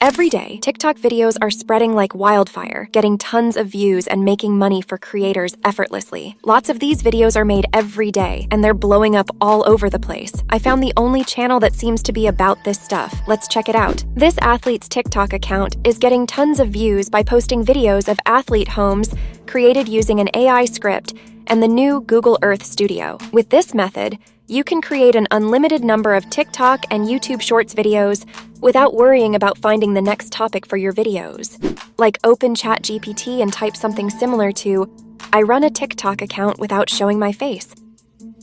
Every day, TikTok videos are spreading like wildfire, getting tons of views and making money for creators effortlessly. Lots of these videos are made every day, and they're blowing up all over the place. I found the only channel that seems to be about this stuff. Let's check it out. This athlete's TikTok account is getting tons of views by posting videos of athlete homes created using an AI script and the new Google Earth Studio. With this method, you can create an unlimited number of TikTok and YouTube Shorts videos without worrying about finding the next topic for your videos. Like open chatgpt and type something similar to, "I run a TikTok account without showing my face.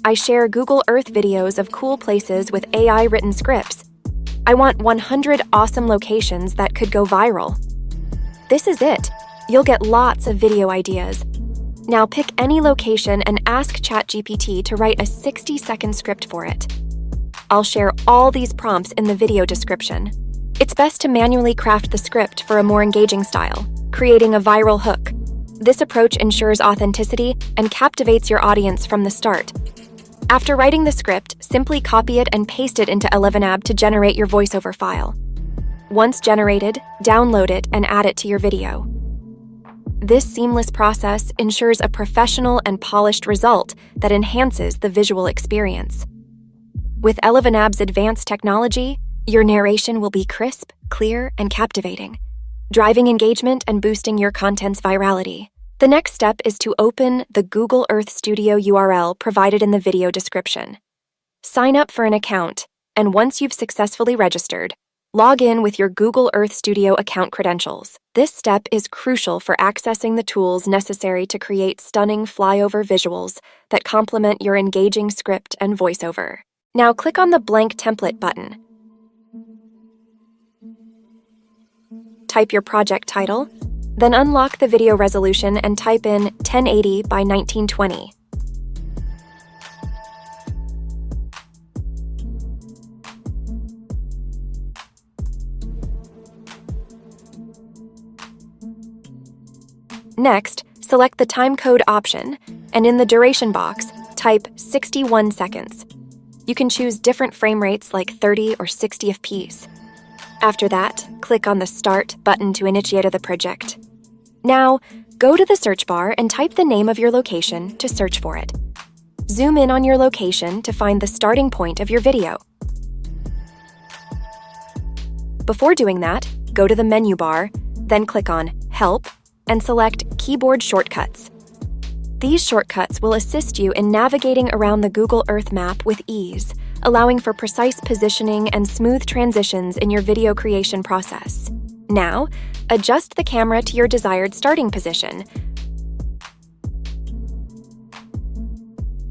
I share Google Earth videos of cool places with AI written scripts. I want 100 awesome locations that could go viral." This is it. You'll get lots of video ideas. Now pick any location and ask ChatGPT to write a 60-second script for it. I'll share all these prompts in the video description. It's best to manually craft the script for a more engaging style, creating a viral hook. This approach ensures authenticity and captivates your audience from the start. After writing the script, simply copy it and paste it into ElevenApp to generate your voiceover file. Once generated, download it and add it to your video. This seamless process ensures a professional and polished result that enhances the visual experience. With ElevenApp's advanced technology, your narration will be crisp, clear, and captivating, driving engagement and boosting your content's virality. The next step is to open the Google Earth Studio URL provided in the video description. Sign up for an account, and once you've successfully registered, log in with your Google Earth Studio account credentials. This step is crucial for accessing the tools necessary to create stunning flyover visuals that complement your engaging script and voiceover. Now click on the blank template button. Type your project title, then unlock the video resolution and type in 1080 by 1920. Next, select the timecode option, and in the duration box, type 61 seconds. You can choose different frame rates like 30 or 60 fps. After that, click on the Start button to initiate the project. Now, go to the search bar and type the name of your location to search for it. Zoom in on your location to find the starting point of your video. Before doing that, go to the menu bar, then click on Help, and select Keyboard Shortcuts. These shortcuts will assist you in navigating around the Google Earth map with ease, allowing for precise positioning and smooth transitions in your video creation process. Now, adjust the camera to your desired starting position,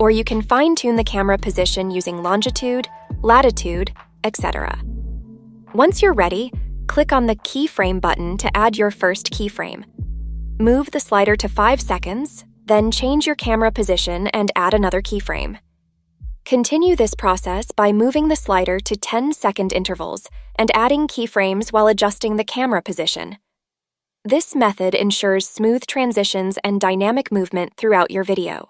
or you can fine-tune the camera position using longitude, latitude, etc. Once you're ready, click on the Keyframe button to add your first keyframe. Move the slider to 5 seconds, then change your camera position and add another keyframe. Continue this process by moving the slider to 10-second intervals and adding keyframes while adjusting the camera position. This method ensures smooth transitions and dynamic movement throughout your video.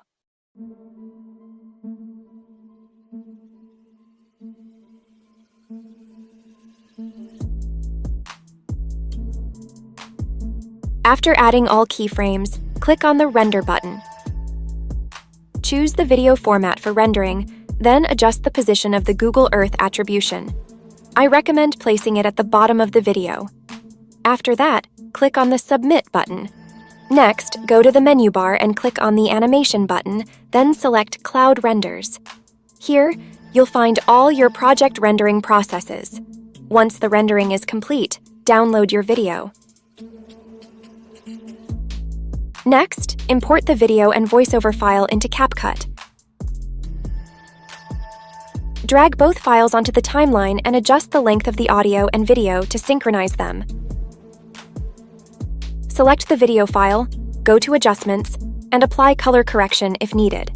After adding all keyframes, click on the Render button. Choose the video format for rendering, then adjust the position of the Google Earth attribution. I recommend placing it at the bottom of the video. After that, click on the Submit button. Next, go to the menu bar and click on the Animation button, then select Cloud Renders. Here, you'll find all your project rendering processes. Once the rendering is complete, download your video. Next, import the video and voiceover file into CapCut. Drag both files onto the timeline and adjust the length of the audio and video to synchronize them. Select the video file, go to Adjustments, and apply color correction if needed.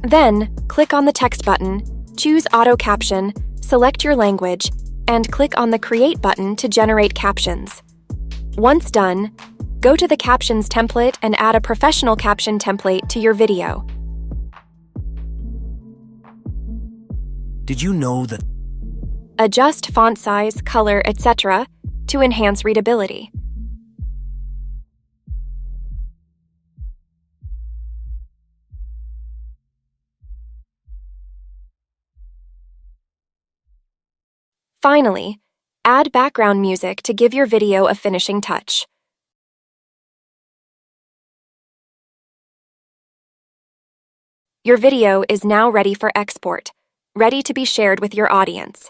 Then, click on the Text button, choose Auto Caption, select your language, and click on the Create button to generate captions. Once done, go to the Captions template and add a professional caption template to your video. Did you know that Adjust font size, color, etc. to enhance readability. Finally, add background music to give your video a finishing touch. Your video is now ready for export, ready to be shared with your audience.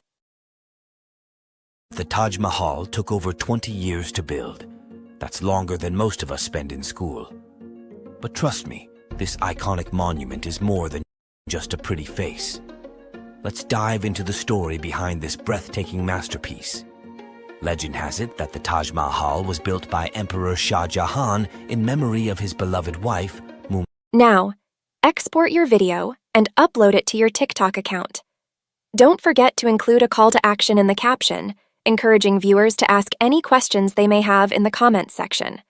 The Taj Mahal took over 20 years to build. That's longer than most of us spend in school. But trust me, this iconic monument is more than just a pretty face. Let's dive into the story behind this breathtaking masterpiece. Legend has it that the Taj Mahal was built by Emperor Shah Jahan in memory of his beloved wife, Mumtaz. Now, export your video and upload it to your TikTok account. Don't forget to include a call to action in the caption, encouraging viewers to ask any questions they may have in the comments section.